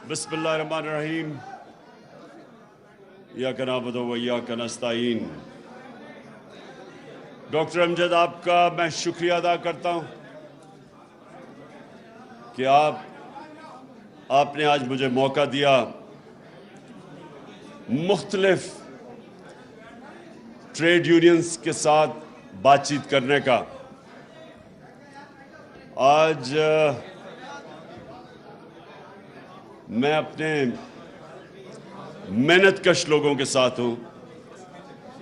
بسم اللہ الرحمن الرحیم ایاک نعبد و ایاک نستعین۔ ڈاکٹر امجد، آپ کا میں شکریہ ادا کرتا ہوں کہ آپ نے آج مجھے موقع دیا مختلف ٹریڈ یونینز کے ساتھ بات چیت کرنے کا۔ آج میں اپنے محنت کش لوگوں کے ساتھ ہوں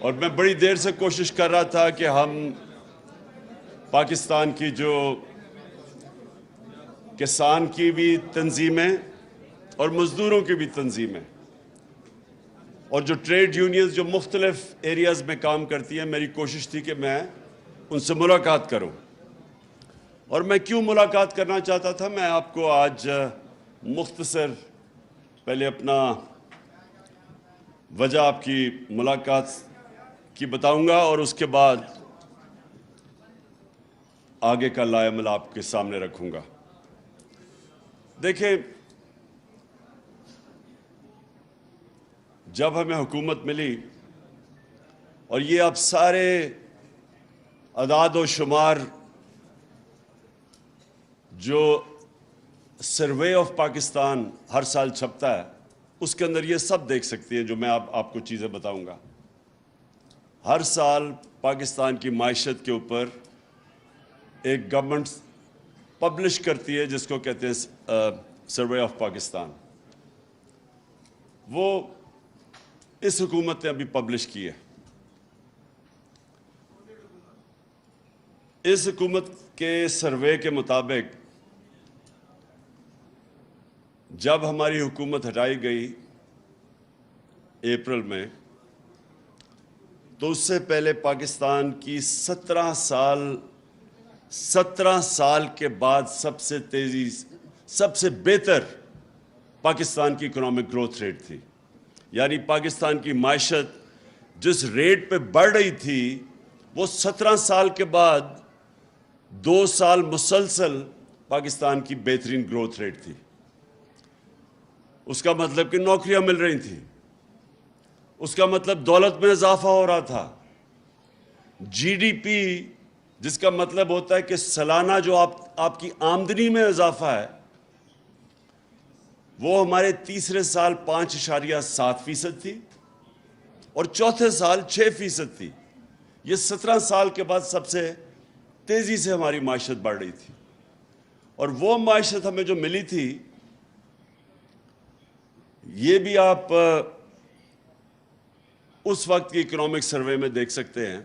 اور میں بڑی دیر سے کوشش کر رہا تھا کہ ہم پاکستان کی جو کسان کی بھی تنظیمیں اور مزدوروں کی بھی تنظیمیں اور جو ٹریڈ یونینز جو مختلف ایریاز میں کام کرتی ہیں، میری کوشش تھی کہ میں ان سے ملاقات کروں۔ اور میں کیوں ملاقات کرنا چاہتا تھا، میں آپ کو آج مختصر پہلے اپنا وجہ آپ کی ملاقات کی بتاؤں گا اور اس کے بعد آگے کا لائحہ عمل آپ کے سامنے رکھوں گا۔ دیکھیں، جب ہمیں حکومت ملی اور یہ اب سارے اعداد و شمار جو سروے آف پاکستان ہر سال چھپتا ہے، اس کے اندر یہ سب دیکھ سکتی ہیں جو میں آپ کو چیزیں بتاؤں گا۔ ہر سال پاکستان کی معیشت کے اوپر ایک گورنمنٹ پبلش کرتی ہے جس کو کہتے ہیں سروے آف پاکستان۔ وہ اس حکومت نے ابھی پبلش کی ہے۔ اس حکومت کے سروے کے مطابق جب ہماری حکومت ہٹائی گئی اپریل میں، تو اس سے پہلے پاکستان کی 17 سال کے بعد سب سے بہتر پاکستان کی اکنامک گروتھ ریٹ تھی۔ یعنی پاکستان کی معیشت جس ریٹ پہ بڑھ رہی تھی، وہ 17 سال کے بعد 2 سال مسلسل پاکستان کی بہترین گروتھ ریٹ تھی۔ اس کا مطلب کہ نوکریاں مل رہی تھیں، اس کا مطلب دولت میں اضافہ ہو رہا تھا، جی ڈی پی جس کا مطلب ہوتا ہے کہ سالانہ جو آپ کی آمدنی میں اضافہ ہے، وہ ہمارے تیسرے سال 5.7% تھی اور چوتھے سال 6% تھی۔ یہ 17 سال کے بعد سب سے تیزی سے ہماری معیشت بڑھ رہی تھی، اور وہ معیشت ہمیں جو ملی تھی، یہ بھی آپ اس وقت کی اکنامک سروے میں دیکھ سکتے ہیں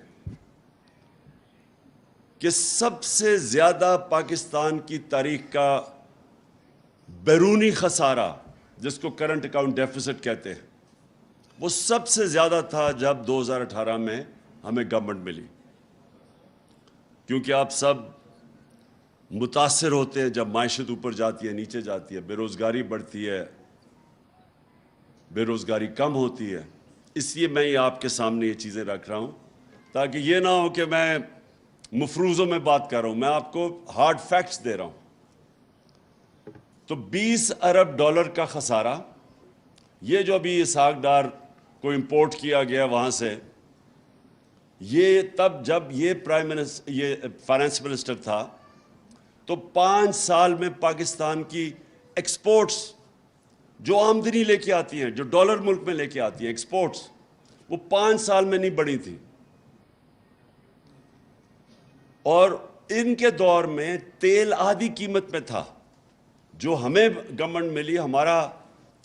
کہ سب سے زیادہ پاکستان کی تاریخ کا بیرونی خسارہ، جس کو کرنٹ اکاؤنٹ ڈیفیسٹ کہتے ہیں، وہ سب سے زیادہ تھا جب 2018 میں ہمیں گورنمنٹ ملی۔ کیونکہ آپ سب متاثر ہوتے ہیں جب معیشت اوپر جاتی ہے، نیچے جاتی ہے، بے روزگاری بڑھتی ہے، بے روزگاری کم ہوتی ہے۔ اس لیے میں یہ آپ کے سامنے یہ چیزیں رکھ رہا ہوں تاکہ یہ نہ ہو کہ میں مفروضوں میں بات کر رہا ہوں، میں آپ کو ہارڈ فیکٹس دے رہا ہوں۔ تو 20 ارب ڈالر کا خسارہ، یہ جو ابھی اسحاق ڈار کو امپورٹ کیا گیا وہاں سے، یہ تب جب یہ فائنانس منسٹر تھا، تو 5 سال میں پاکستان کی ایکسپورٹس جو آمدنی لے کے آتی ہیں، جو ڈالر ملک میں لے کے آتی ہیں ایکسپورٹس، وہ 5 سال میں نہیں بڑھی تھی۔ اور ان کے دور میں تیل آدھی قیمت میں تھا۔ جو ہمیں گورنمنٹ ملی، ہمارا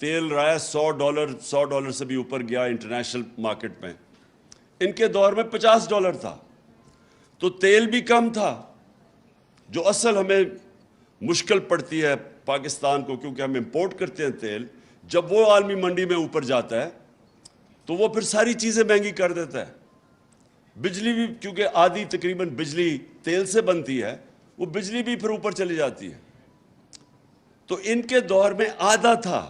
تیل رہا ہے $100 سے بھی اوپر گیا انٹرنیشنل مارکیٹ میں۔ ان کے دور میں $50 تھا، تو تیل بھی کم تھا۔ جو اصل ہمیں مشکل پڑتی ہے پاکستان کو، کیونکہ ہم امپورٹ کرتے ہیں تیل، جب وہ عالمی منڈی میں اوپر جاتا ہے تو وہ پھر ساری چیزیں مہنگی کر دیتا ہے۔ بجلی بھی، کیونکہ آدھی تقریباً بجلی تیل سے بنتی ہے، وہ بجلی بھی پھر اوپر چلی جاتی ہے۔ تو ان کے دور میں آدھا تھا،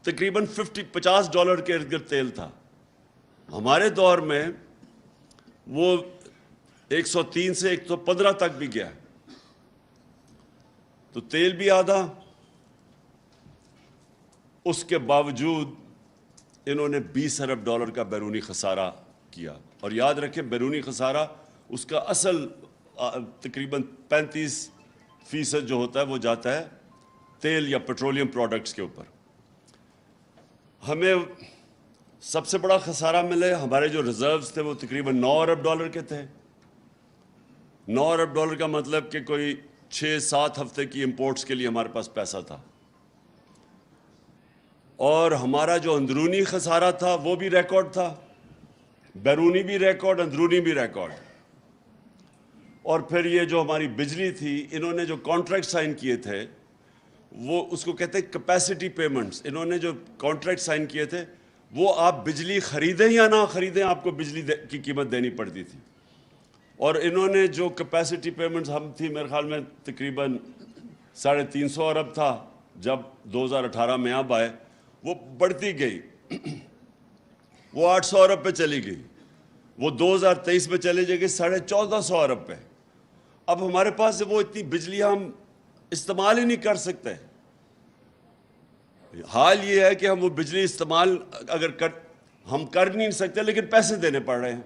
تقریباً $50 کے ارد گرد تیل تھا۔ ہمارے دور میں وہ 103 سے 115 تک بھی گیا، تو تیل بھی آدھا، اس کے باوجود انہوں نے 20 ارب ڈالر کا بیرونی خسارہ کیا. اور یاد رکھیں بیرونی خسارہ اس کا اصل تقریباً 35% جو ہوتا ہے وہ جاتا ہے تیل یا پیٹرولیم پروڈکٹس کے اوپر. ہمیں سب سے بڑا خسارہ ملے, ہمارے جو ریزروز تھے وہ تقریباً 9 ارب ڈالر کے تھے. 9 ارب ڈالر کا مطلب کہ کوئی 6-7 ہفتے کی امپورٹس کے لیے ہمارے پاس پیسہ تھا. اور ہمارا جو اندرونی خسارہ تھا وہ بھی ریکارڈ تھا, بیرونی بھی ریکارڈ, اندرونی بھی ریکارڈ. اور پھر یہ جو ہماری بجلی تھی, انہوں نے جو کانٹریکٹ سائن کیے تھے وہ اس کو کہتے ہیں کیپیسٹی پیمنٹس. انہوں نے جو کانٹریکٹ سائن کیے تھے وہ آپ بجلی خریدیں یا نہ خریدیں آپ کو بجلی کی قیمت دینی پڑتی تھی. اور انہوں نے جو کیپیسٹی پیمنٹس ہم تھی میرے خیال میں تقریباً 350 ارب تھا جب 2018 میں اب آئے, وہ بڑھتی گئی, وہ 800 ارب پہ چلی گئی, وہ 2023 میں چلے جائے گی 1450 ارب پہ. اب ہمارے پاس وہ اتنی بجلی ہم استعمال ہی نہیں کر سکتے. حال یہ ہے کہ ہم وہ بجلی استعمال ہم کر نہیں سکتے لیکن پیسے دینے پڑ رہے ہیں.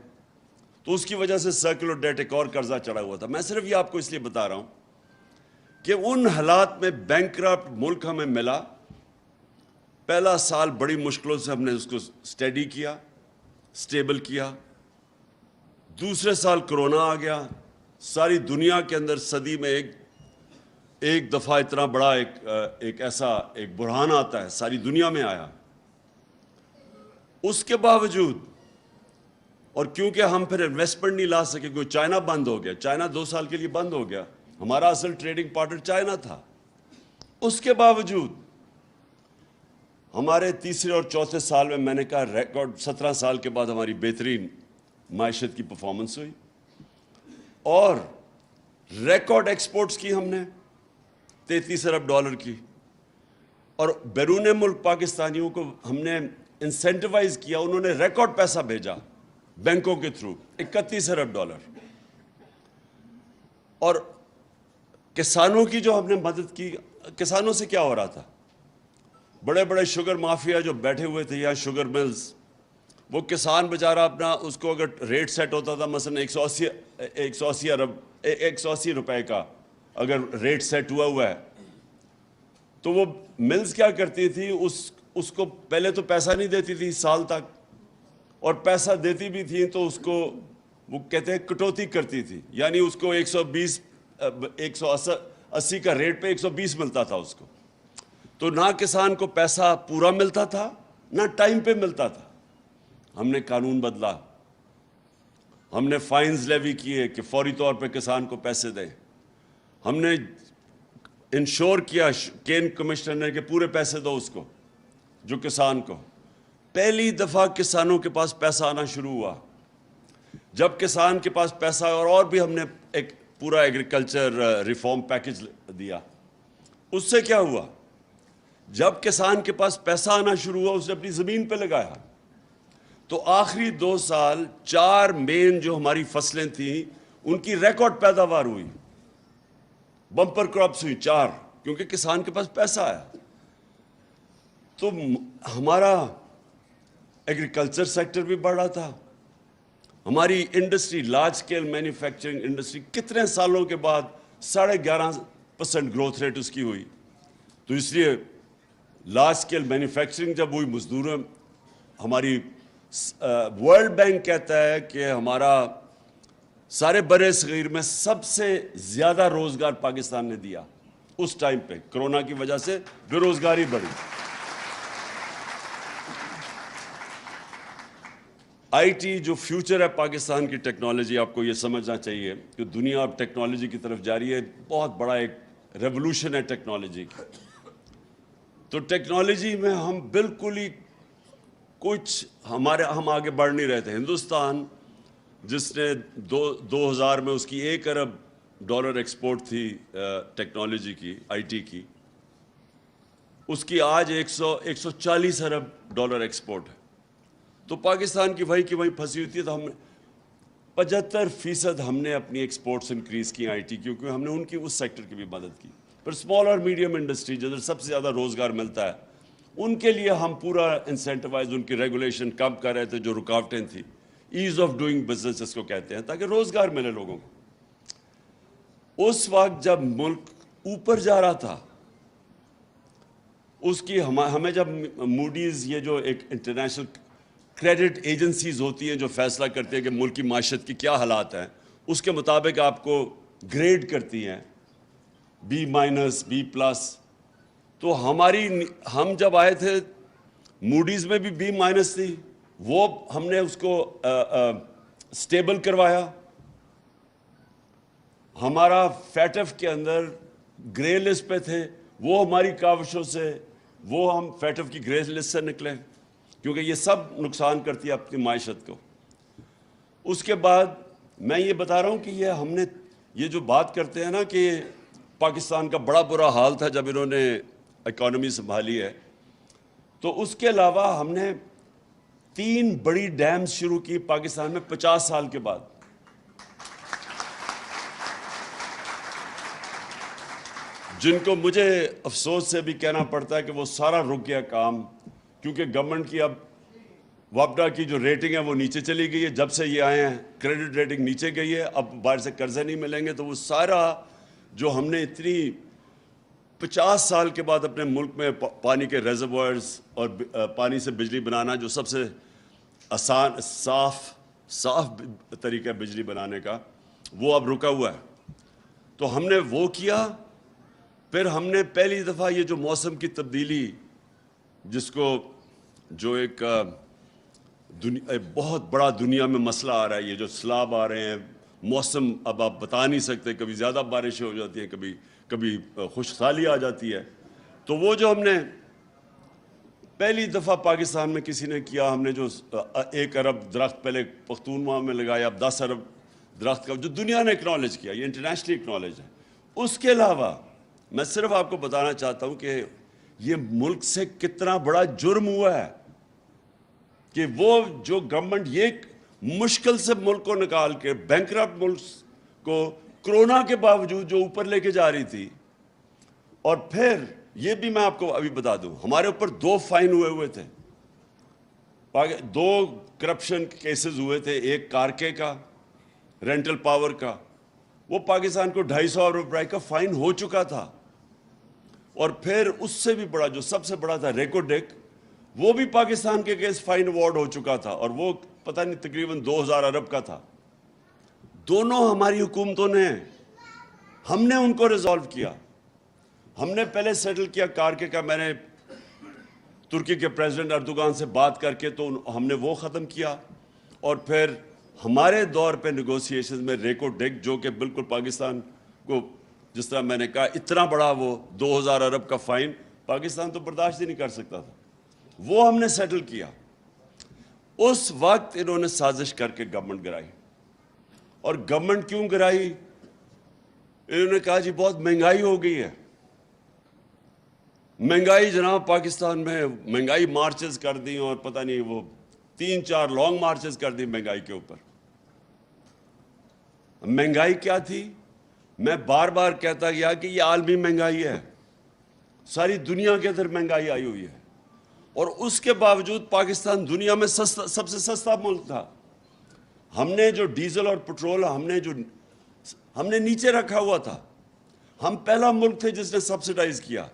تو اس کی وجہ سے سرکولر ڈیٹ ایک اور قرضہ چڑھا ہوا تھا. میں صرف یہ آپ کو اس لیے بتا رہا ہوں کہ ان حالات میں بینکرپٹ ملک ہمیں ملا. پہلا سال بڑی مشکلوں سے ہم نے اس کو اسٹیڈی کیا, اسٹیبل کیا. دوسرے سال کرونا آ گیا. ساری دنیا کے اندر صدی میں ایک دفعہ اتنا بڑا ایک ایسا ایک بحران آتا ہے, ساری دنیا میں آیا. اس کے باوجود, اور کیونکہ ہم پھر انویسٹمنٹ نہیں لا سکے, کیونکہ چائنا بند ہو گیا, چائنا 2 سال کے لیے بند ہو گیا, ہمارا اصل ٹریڈنگ پارٹنر چائنا تھا. اس کے باوجود ہمارے تیسرے اور چوتھے سال میں میں نے کہا ریکارڈ 17 سال کے بعد ہماری بہترین معیشت کی پرفارمنس ہوئی. اور ریکارڈ ایکسپورٹس کی ہم نے 33 ارب ڈالر کی. اور بیرون ملک پاکستانیوں کو ہم نے انسینٹیوائز کیا, انہوں نے ریکارڈ پیسہ بھیجا بینکوں کے تھرو 31 ارب ڈالر. اور کسانوں کی جو ہم نے مدد کی, کسانوں سے کیا ہو رہا تھا, بڑے بڑے شوگر مافیا جو بیٹھے ہوئے تھے یا شوگر ملز, وہ کسان بیچارہ اپنا اس کو اگر ریٹ سیٹ ہوتا تھا مثلا 180 روپے کا اگر ریٹ سیٹ ہوا ہے, تو وہ ملز کیا کرتی تھی, اس کو پہلے تو پیسہ نہیں دیتی تھی سال تک, اور پیسہ دیتی بھی تھی تو اس کو وہ کہتے ہیں کٹوتی کرتی تھی, یعنی اس کو 180 کا ریٹ پہ 120 ملتا تھا اس کو. تو نہ کسان کو پیسہ پورا ملتا تھا نہ ٹائم پہ ملتا تھا. ہم نے قانون بدلا, ہم نے فائنز لیوی کیے کہ فوری طور پہ کسان کو پیسے دیں. ہم نے انشور کیا کین کمشنر نے کہ پورے پیسے دو اس کو جو کسان کو. پہلی دفعہ کسانوں کے پاس پیسہ آنا شروع ہوا. جب کسان کے پاس پیسہ, اور بھی ہم نے ایک پورا ایگریکلچر ریفارم پیکج دیا. اس سے کیا ہوا, جب کسان کے پاس پیسہ آنا شروع ہوا اس نے اپنی زمین پہ لگایا. تو آخری 2 سال 4 مین جو ہماری فصلیں تھیں ان کی ریکارڈ پیداوار ہوئی, بمپر کراپس ہوئی 4, کیونکہ کسان کے پاس پیسہ آیا. تو ہمارا ایگریکلچر سیکٹر بھی بڑھ رہا تھا. ہماری industry, large scale manufacturing industry, کتنے سالوں کے بعد 11.5% گروتھ ریٹ اس کی ہوئی. تو اس لیے لارج سکیل مینوفیکچرنگ جب ہوئی, مزدوروں, ہماری ورلڈ بینک کہتا ہے کہ ہمارا سارے برے صغیر میں سب سے زیادہ روزگار پاکستان نے دیا اس ٹائم پہ. کرونا کی وجہ سے بے روزگاری بڑھی. آئی ٹی جو فیوچر ہے پاکستان کی ٹیکنالوجی, آپ کو یہ سمجھنا چاہیے کہ دنیا اب ٹیکنالوجی کی طرف جاری ہے. بہت بڑا ایک ریولوشن ہے ٹیکنالوجی کی. تو ٹیکنالوجی میں ہم بالکل ہی ہم آگے بڑھ نہیں رہے تھے. ہندوستان جس نے 2000 میں اس کی 1 ارب ڈالر ایکسپورٹ تھی ٹیکنالوجی کی, آئی ٹی کی, اس کی آج 140 ارب ڈالر ایکسپورٹ ہے. تو پاکستان کی وہی پھنسی ہوتی ہے. تو ہم 75% ہم نے اپنی ایکسپورٹس انکریز کی آئی ٹی, کیونکہ ہم نے ان کی اس سیکٹر کی بھی مدد کی. پھر اسمال اور میڈیم انڈسٹری جدھر سب سے زیادہ روزگار ملتا ہے ان کے لیے ہم پورا انسینٹیوائز ان کی ریگولیشن کم کر رہے تھے جو رکاوٹیں تھیں, ایز آف ڈوئنگ بزنس جس کو کہتے ہیں, تاکہ روزگار ملے لوگوں کو. اس وقت جب ملک اوپر جا رہا تھا, اس کی ہمیں جب موڈیز, یہ جو ایک انٹرنیشنل کریڈٹ ایجنسیز ہوتی ہیں جو فیصلہ کرتی ہیں کہ ملک کی معیشت کی کیا حالات ہیں, اس کے مطابق آپ کو گریڈ کرتی ہیں B-, B+. تو ہم جب آئے تھے موڈیز میں بھی B- تھی, وہ ہم نے اس کو سٹیبل کروایا. ہمارا فیٹف کے اندر گرے لسٹ پہ تھے, وہ ہماری کاوشوں سے وہ ہم فیٹف کی گرے لسٹ سے نکلے, کیونکہ یہ سب نقصان کرتی ہے اپنی معیشت کو. اس کے بعد میں یہ بتا رہا ہوں کہ ہم نے یہ جو بات کرتے ہیں نا کہ پاکستان کا بڑا برا حال تھا جب انہوں نے اکانومی سنبھالی ہے, تو اس کے علاوہ ہم نے 3 بڑی ڈیمز شروع کی پاکستان میں 50 سال کے بعد. جن کو مجھے افسوس سے بھی کہنا پڑتا ہے کہ وہ سارا رک گیا کام, کیونکہ گورنمنٹ کی اب وابڈا کی جو ریٹنگ ہے وہ نیچے چلی گئی ہے. جب سے یہ آئے ہیں کریڈٹ ریٹنگ نیچے گئی ہے, اب باہر سے قرضے نہیں ملیں گے. تو وہ سارا جو ہم نے اتنی 50 سال کے بعد اپنے ملک میں پانی کے ریزروائرز اور پانی سے بجلی بنانا, جو سب سے آسان صاف طریقہ ہے بجلی بنانے کا, وہ اب رکا ہوا ہے. تو ہم نے وہ کیا. پھر ہم نے پہلی دفعہ یہ جو موسم کی تبدیلی, جس کو جو ایک بہت بڑا دنیا میں مسئلہ آ رہا ہے, یہ جو سیلاب آ رہے ہیں, موسم اب آپ بتا نہیں سکتے, کبھی زیادہ بارشیں ہو جاتی ہیں, کبھی خشک سالی آ جاتی ہے. تو وہ جو ہم نے پہلی دفعہ پاکستان میں کسی نے کیا, ہم نے جو 1 ارب درخت پہلے پختونخوا میں لگایا, اب 10 ارب درخت کا, جو دنیا نے اکنالج کیا, یہ انٹرنیشنلی اکنالج ہے. اس کے علاوہ میں صرف آپ کو بتانا چاہتا ہوں کہ یہ ملک سے کتنا بڑا جرم ہوا ہے کہ وہ جو گورنمنٹ یہ مشکل سے ملک کو نکال کے, بینکرپٹ ملک کو کرونا کے باوجود جو اوپر لے کے جا رہی تھی. اور پھر یہ بھی میں آپ کو ابھی بتا دوں, ہمارے اوپر 2 فائن ہوئے تھے, 2 کرپشن کیسز ہوئے تھے. ایک کارکے کا, رینٹل پاور کا, وہ پاکستان کو 250 ارب روپے کا فائن ہو چکا تھا. اور پھر اس سے بھی بڑا, جو سب سے بڑا تھا, ریکو ڈیک, وہ بھی پاکستان کے کیس فائن ایوارڈ ہو چکا تھا, اور وہ پتہ نہیں تقریباً 2000 ارب کا تھا. دونوں ہماری حکومتوں نے, ہم نے ان کو ریزالو کیا. ہم نے پہلے سیٹل کیا کارکے کا, میں نے ترکی کے پریزیڈنٹ اردوغان سے بات کر کے تو ہم نے وہ ختم کیا. اور پھر ہمارے دور پہ نیگوسیشن میں ریکو ڈیک, جو کہ بالکل پاکستان کو, جس طرح میں نے کہا, اتنا بڑا وہ 2000 ارب کا فائن پاکستان تو برداشت ہی نہیں کر سکتا تھا, وہ ہم نے سیٹل کیا. اس وقت انہوں نے سازش کر کے گورنمنٹ گرائی. اور گورنمنٹ کیوں گرائی؟ انہوں نے کہا جی بہت مہنگائی ہو گئی ہے. مہنگائی جناب پاکستان میں, مہنگائی مارچز کر دی, اور پتہ نہیں وہ 3-4 لانگ مارچز کر دی مہنگائی کے اوپر. مہنگائی کیا تھی؟ میں بار بار کہتا گیا کہ یہ عالمی مہنگائی ہے, ساری دنیا کے اندر مہنگائی آئی ہوئی ہے. اور اس کے باوجود پاکستان دنیا میں سب سے سستا ملک تھا. ہم نے جو ڈیزل اور پٹرول ہم نے نیچے رکھا ہوا تھا. ہم پہلا ملک تھے جس نے سبسڈائز کیا.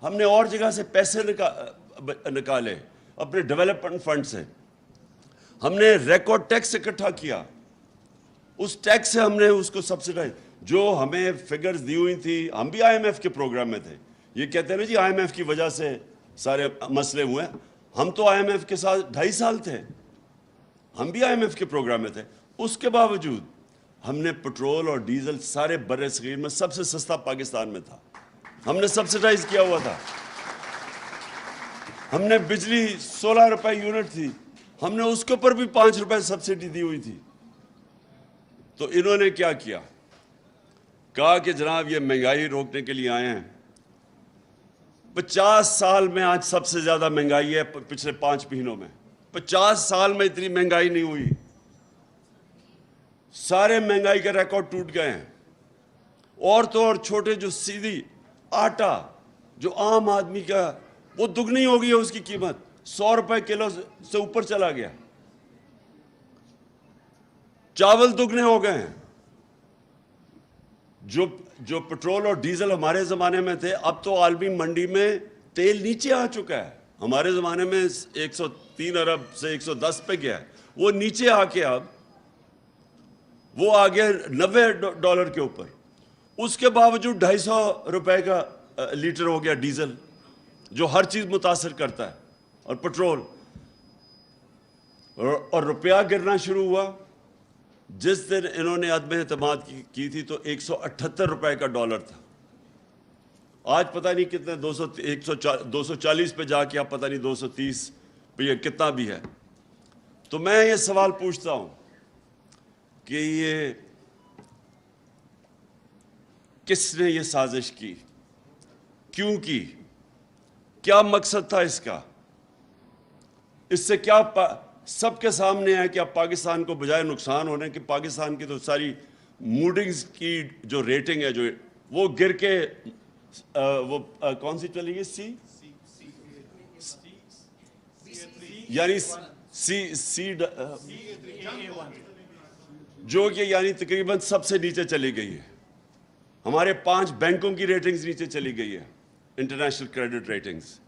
ہم نے اور جگہ سے پیسے نکالے اپنے ڈیولپمنٹ فنڈ سے. ہم نے ریکارڈ ٹیکس اکٹھا کیا, اس ٹیکس سے ہم نے اس کو سبسڈائز, جو ہمیں فگرز دی ہوئی تھی. ہم بھی IMF کے پروگرام میں تھے. یہ کہتے ہیں نا جی IMF کی وجہ سے سارے مسئلے ہوئے ہیں. ہم تو IMF کے ساتھ 2.5 سال تھے, ہم بھی IMF کے پروگرام میں تھے. اس کے باوجود ہم نے پٹرول اور ڈیزل سارے بر صغیر میں سب سے سستا پاکستان میں تھا. ہم نے سبسڈائز کیا ہوا تھا. ہم نے بجلی 16 روپے یونٹ تھی, ہم نے اس کے اوپر بھی 5 روپے سبسڈی دی ہوئی تھی. تو انہوں نے کیا کیا, کہا کہ جناب یہ مہنگائی روکنے کے لیے آئے ہیں. 50 سال میں آج سب سے زیادہ مہنگائی ہے پچھلے 5 مہینوں میں. 50 سال میں اتنی مہنگائی نہیں ہوئی. سارے مہنگائی کے ریکارڈ ٹوٹ گئے ہیں. اور تو اور چھوٹے جو سیدھی آٹا, جو عام آدمی کا وہ دگنی ہو گئی ہے اس کی قیمت، 100 روپے کلو سے اوپر چلا گیا. چاول دگنے ہو گئے ہیں. جو پٹرول اور ڈیزل ہمارے زمانے میں تھے، اب تو عالمی منڈی میں تیل نیچے آ چکا ہے. ہمارے زمانے میں 103 ارب سے 110 پہ گیا ہے، وہ نیچے آ کے اب وہ آ گیا $90 کے اوپر. اس کے باوجود 250 روپے کا لیٹر ہو گیا ڈیزل، جو ہر چیز متاثر کرتا ہے، اور پٹرول. اور روپیہ گرنا شروع ہوا. جس دن انہوں نے عدم اعتماد کی تھی تو 178 روپے کا ڈالر تھا. آج پتہ نہیں کتنے 240 پہ جا کے اب پتہ نہیں 230 پہ یہ کتنا بھی ہے. تو میں یہ سوال پوچھتا ہوں کہ یہ کس نے یہ سازش کی، کیوں کی، کیا مقصد تھا اس کا؟ اس سے کیا سب کے سامنے ہے کہ اب پاکستان کو بجائے نقصان ہونے کہ پاکستان کی تو ساری موڈنگز کی جو ریٹنگ ہے جو وہ گر کے وہ کون سی چلی گئی، سی یعنی سی جو کہ یعنی تقریباً سب سے نیچے چلی گئی ہے. ہمارے 5 بینکوں کی ریٹنگز نیچے چلی گئی ہے، انٹرنیشنل کریڈٹ ریٹنگز.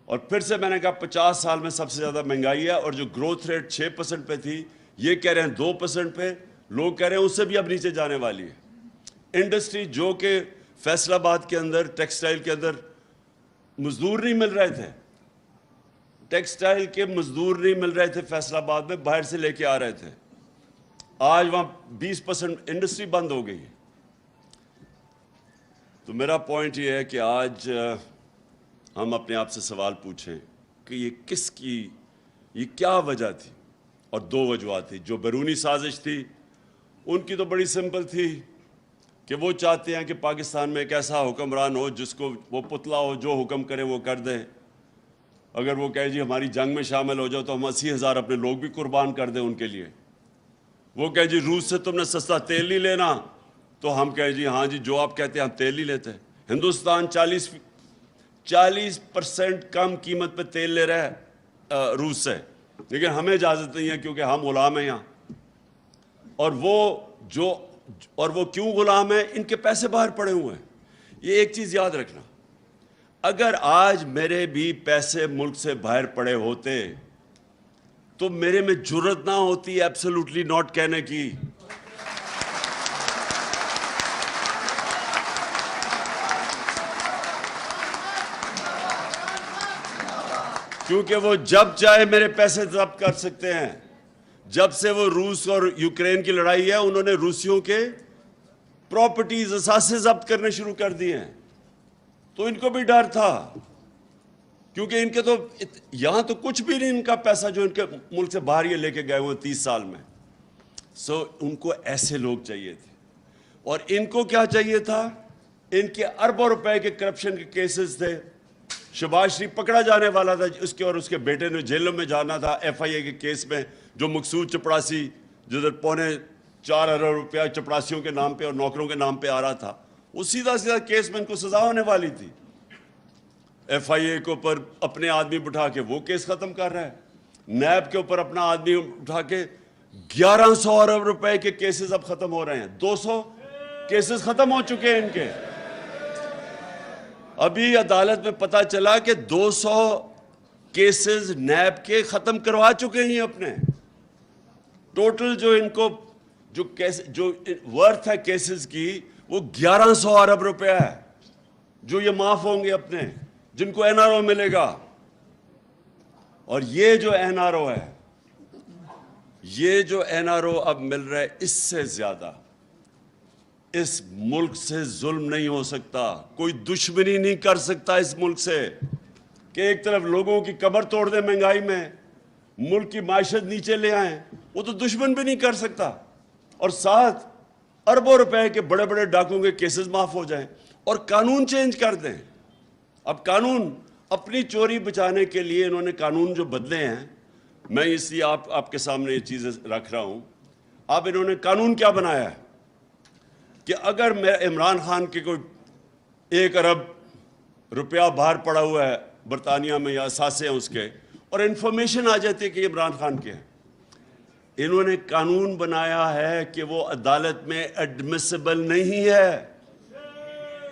اور پھر سے میں نے کہا 50 سال میں سب سے زیادہ مہنگائی ہے. اور جو گروتھ ریٹ 6% پہ تھی، یہ کہہ رہے ہیں 2% پہ، لوگ کہہ رہے ہیں اس سے بھی اب نیچے جانے والی ہے. انڈسٹری جو کہ فیصل آباد کے اندر ٹیکسٹائل کے اندر مزدور نہیں مل رہے تھے، ٹیکسٹائل کے مزدور نہیں مل رہے تھے فیصل آباد میں، باہر سے لے کے آ رہے تھے. آج وہاں 20% انڈسٹری بند ہو گئی ہے. تو میرا پوائنٹ یہ ہے کہ آج ہم اپنے آپ سے سوال پوچھیں کہ یہ کیا وجہ تھی. اور 2 وجوہات تھی. جو بیرونی سازش تھی ان کی تو بڑی سمپل تھی کہ وہ چاہتے ہیں کہ پاکستان میں ایک ایسا حکمران ہو جس کو وہ پتلا ہو، جو حکم کرے وہ کر دے. اگر وہ کہے جی ہماری جنگ میں شامل ہو جاؤ تو ہم 80,000 اپنے لوگ بھی قربان کر دیں ان کے لیے. وہ کہے جی روس سے تم نے سستا تیل نہیں لینا، تو ہم کہیں جی ہاں جی جو آپ کہتے ہیں ہم تیل نہیں لیتے. ہندوستان 40% کم قیمت پہ تیل لے رہا ہے روس سے، لیکن ہمیں اجازت نہیں ہے کیونکہ ہم غلام ہیں یہاں. اور وہ کیوں غلام ہیں؟ ان کے پیسے باہر پڑے ہوئے ہیں. یہ ایک چیز یاد رکھنا، اگر آج میرے بھی پیسے ملک سے باہر پڑے ہوتے تو میرے میں جرت نہ ہوتی ایبسولوٹلی ناٹ کہنے کی. کیونکہ وہ جب چاہے میرے پیسے ضبط کر سکتے ہیں. جب سے وہ روس اور یوکرین کی لڑائی ہے انہوں نے روسیوں کے پراپرٹیز اثاثے ضبط کرنے شروع کر دیے ہیں. تو ان کو بھی ڈر تھا کیونکہ ان کے تو یہاں تو کچھ بھی نہیں ان کا پیسہ جو ان کے ملک سے باہر یہ لے کے گئے ہوئے 30 سال میں. ان کو ایسے لوگ چاہیے تھے. اور ان کو کیا چاہیے تھا؟ ان کے اربوں روپے کے کرپشن کے کیسز تھے. شہباز شریف پکڑا جانے والا تھا، اس کے اور اس کے بیٹے نے جیلوں میں جانا تھا FIA کے کیس میں، جو مقصود چپڑاسی جدھر 4.25 ارب روپیہ چپڑاسیوں کے نام پہ اور نوکروں کے نام پہ آ رہا تھا، وہ سیدھا کیس میں ان کو سزا ہونے والی تھی. FIA کے اوپر اپنے آدمی بٹھا کے وہ کیس ختم کر رہا ہے. نیب کے اوپر اپنا آدمی اٹھا کے 1100 ارب روپے کے کیسز اب ختم ہو رہے ہیں. 200 کیسز ختم ہو چکے ہیں ان کے. ابھی عدالت میں پتہ چلا کہ 200 کیسز نیب کے ختم کروا چکے ہیں اپنے. ٹوٹل جو ان کو جو ورتھ ہے کیسز کی وہ 1100 ارب روپے ہے جو یہ معاف ہوں گے اپنے، جن کو NRO ملے گا. اور یہ جو NRO ہے، یہ جو NRO اب مل رہا ہے، اس سے زیادہ اس ملک سے ظلم نہیں ہو سکتا. کوئی دشمنی نہیں کر سکتا اس ملک سے کہ ایک طرف لوگوں کی کمر توڑ دیں مہنگائی میں، ملک کی معیشت نیچے لے آئیں. وہ تو دشمن بھی نہیں کر سکتا. اور ساتھ اربوں روپے کے بڑے بڑے ڈاکوں کے کیسز معاف ہو جائیں اور قانون چینج کر دیں. اب قانون اپنی چوری بچانے کے لیے انہوں نے قانون جو بدلے ہیں، میں اس لیے آپ کے سامنے یہ چیزیں رکھ رہا ہوں. اب انہوں نے قانون کیا بنایا ہے کہ اگر عمران خان کے کوئی 1 ارب روپیہ باہر پڑا ہوا ہے برطانیہ میں یا اثاثے ہیں اس کے, اور انفارمیشن آ جاتی ہے کہ یہ عمران خان کے ہیں. انہوں نے قانون بنایا ہے کہ وہ عدالت میں ایڈمیسیبل نہیں ہے,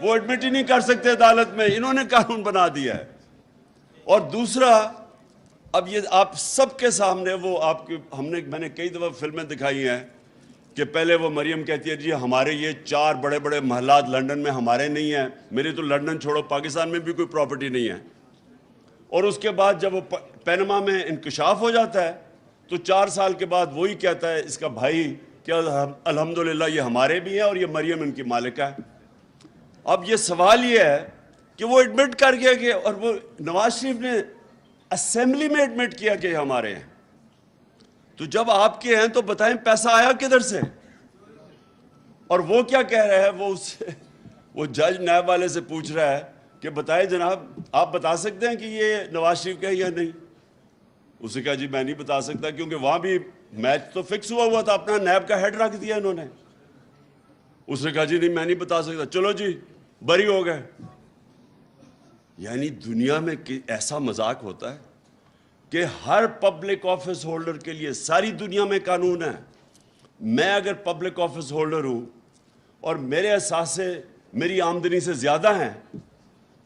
وہ ایڈمٹ ہی نہیں کر سکتے عدالت میں, انہوں نے قانون بنا دیا ہے. اور دوسرا, اب یہ آپ سب کے سامنے وہ آپ کی میں نے کئی دفعہ فلمیں دکھائی ہیں کہ پہلے وہ مریم کہتی ہے جی ہمارے یہ 4 بڑے بڑے محلات لنڈن میں ہمارے نہیں ہیں. میری تو لنڈن چھوڑو پاکستان میں بھی کوئی پراپرٹی نہیں ہے. اور اس کے بعد جب وہ پینما میں انکشاف ہو جاتا ہے تو 4 سال کے بعد وہی کہتا ہے اس کا بھائی کہ الحمدللہ یہ ہمارے بھی ہیں اور یہ مریم ان کی مالکہ ہے. اب یہ سوال یہ ہے کہ وہ ایڈمٹ کر گیا کہ, اور وہ نواز شریف نے اسمبلی میں ایڈمٹ کیا کہ ہمارے ہیں. تو جب آپ کے ہیں تو بتائیں پیسہ آیا کدھر سے؟ اور وہ کیا کہہ رہا ہے, وہ جج نیب والے سے پوچھ رہا ہے کہ بتائیں جناب آپ بتا سکتے ہیں کہ یہ نواز شریف کا ہے یا نہیں؟ اسے کہا جی میں نہیں بتا سکتا کیونکہ وہاں بھی میچ تو فکس ہوا تھا, اپنا نیب کا ہیڈ رکھ دیا انہوں نے. اس نے کہا جی نہیں میں نہیں بتا سکتا, چلو جی بری ہو گئے. یعنی دنیا میں ایسا مذاق ہوتا ہے کہ ہر پبلک آفس ہولڈر کے لیے ساری دنیا میں قانون ہے. میں اگر پبلک آفس ہولڈر ہوں اور میرے اثاثے میری آمدنی سے زیادہ ہیں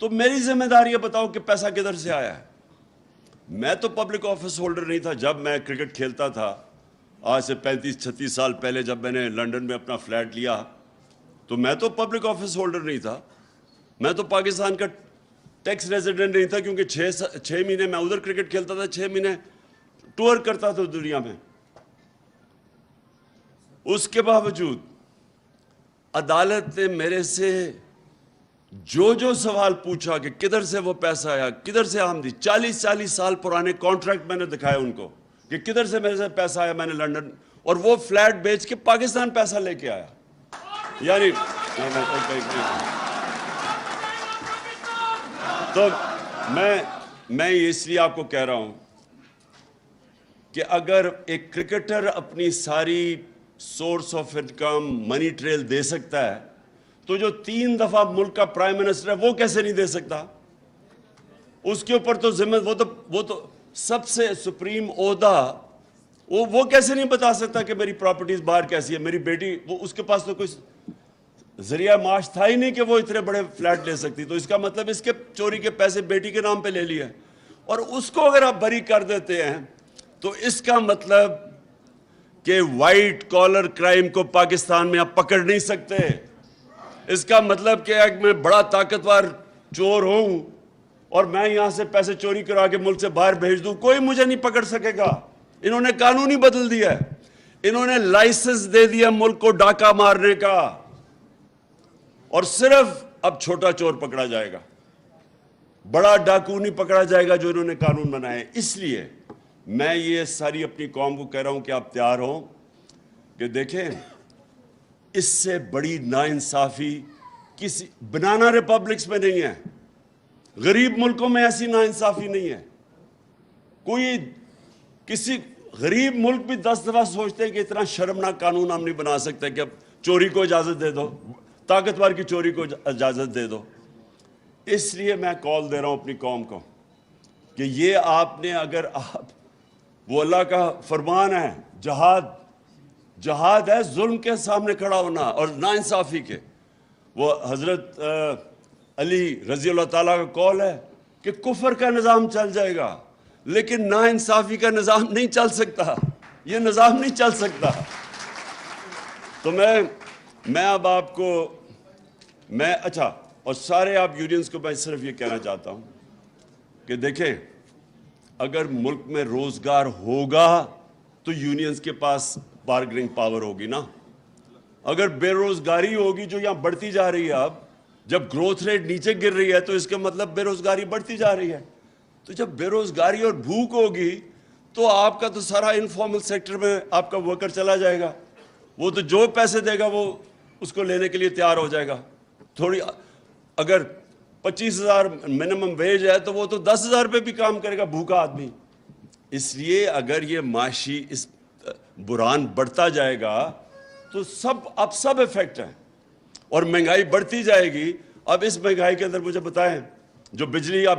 تو میری ذمہ داری ہے بتاؤ کہ پیسہ کدھر سے آیا ہے. میں تو پبلک آفس ہولڈر نہیں تھا جب میں کرکٹ کھیلتا تھا, آج سے 35-36 سال پہلے جب میں نے لنڈن میں اپنا فلیٹ لیا تو میں تو پبلک آفس ہولڈر نہیں تھا. میں تو پاکستان کا ٹیکس ریزیڈنٹ نہیں تھا کیونکہ 6 مہینے میں ادھر کرکٹ کھیلتا تھا, 6 مہینے ٹور کرتا تھا دنیا میں. اس کے باوجود عدالت نے میرے سے جو سوال پوچھا کہ کدھر سے وہ پیسہ آیا, کدھر سے آمدنی, 40 سال پرانے کانٹریکٹ میں نے دکھائے ان کو کہ کدھر سے میرے سے پیسہ آیا. میں نے لنڈن, اور وہ فلیٹ بیچ کے پاکستان پیسہ لے کے آیا. یعنی تو میں اس لیے آپ کو کہہ رہا ہوں کہ اگر ایک کرکٹر اپنی ساری source of income money trail دے سکتا ہے تو جو 3 دفعہ ملک کا پرائم منسٹر ہے وہ کیسے نہیں دے سکتا؟ اس کے اوپر تو ذمہ, وہ تو سب سے سپریم عہدہ, وہ کیسے نہیں بتا سکتا کہ میری پراپرٹیز باہر کیسی ہے. میری بیٹی, وہ اس کے پاس تو کوئی ذریعہ معاش تھا ہی نہیں کہ وہ اتنے بڑے فلیٹ لے سکتی. تو اس کا مطلب اس کے چوری کے پیسے بیٹی کے نام پہ لے لیے, اور اس کو اگر آپ بری کر دیتے ہیں تو اس کا مطلب کہ وائٹ کالر کرائم کو پاکستان میں آپ پکڑ نہیں سکتے. اس کا مطلب کہ میں بڑا طاقتور چور ہوں اور میں یہاں سے پیسے چوری کرا کے ملک سے باہر بھیج دوں, کوئی مجھے نہیں پکڑ سکے گا. انہوں نے قانون ہی بدل دیا ہے, انہوں نے لائسنس دے دیا ملک کو ڈاکہ مارنے کا, اور صرف اب چھوٹا چور پکڑا جائے گا, بڑا ڈاکو نہیں پکڑا جائے گا جو انہوں نے قانون بنائے. اس لیے میں یہ ساری اپنی قوم کو کہہ رہا ہوں کہ آپ تیار ہوں کہ دیکھیں اس سے بڑی ناانصافی کسی بنانا ریپبلکس میں نہیں ہے, غریب ملکوں میں ایسی ناانصافی نہیں ہے. کوئی کسی غریب ملک بھی 10 دفعہ سوچتے ہیں کہ اتنا شرمناک قانون ہم نہیں بنا سکتے کہ اب چوری کو اجازت دے دو, طاقتور کی چوری کو اجازت دے دو. اس لیے میں کال دے رہا ہوں اپنی قوم کو کہ یہ آپ نے, اگر آپ, وہ اللہ کا فرمان ہے, جہاد ہے ظلم کے سامنے کھڑا ہونا اور ناانصافی کے. وہ حضرت علی رضی اللہ تعالیٰ کا قول ہے کہ کفر کا نظام چل جائے گا لیکن ناانصافی کا نظام نہیں چل سکتا, یہ نظام نہیں چل سکتا. تو میں اب آپ کو اچھا, اور سارے آپ یونینز کو میں صرف یہ کہنا چاہتا ہوں کہ دیکھیں اگر ملک میں روزگار ہوگا تو یونینز کے پاس بارگننگ پاور ہوگی نا. اگر بے روزگاری ہوگی جو یہاں بڑھتی جا رہی ہے, اب جب گروتھ ریٹ نیچے گر رہی ہے تو اس کا مطلب بے روزگاری بڑھتی جا رہی ہے. تو جب بے روزگاری اور بھوک ہوگی تو آپ کا تو سارا انفارمل سیکٹر میں آپ کا ورکر چلا جائے گا, وہ تو جو پیسے دے گا وہ اس کو لینے کے لیے تیار ہو جائے گا. تھوڑی اگر 25,000 منیمم ویج ہے تو وہ تو 10,000 پہ بھی کام کرے گا بھوکا آدمی. اس لیے اگر یہ معاشی اس بحران بڑھتا جائے گا تو سب افیکٹ ہیں اور مہنگائی بڑھتی جائے گی. اب اس مہنگائی کے اندر مجھے بتائیں, جو بجلی اب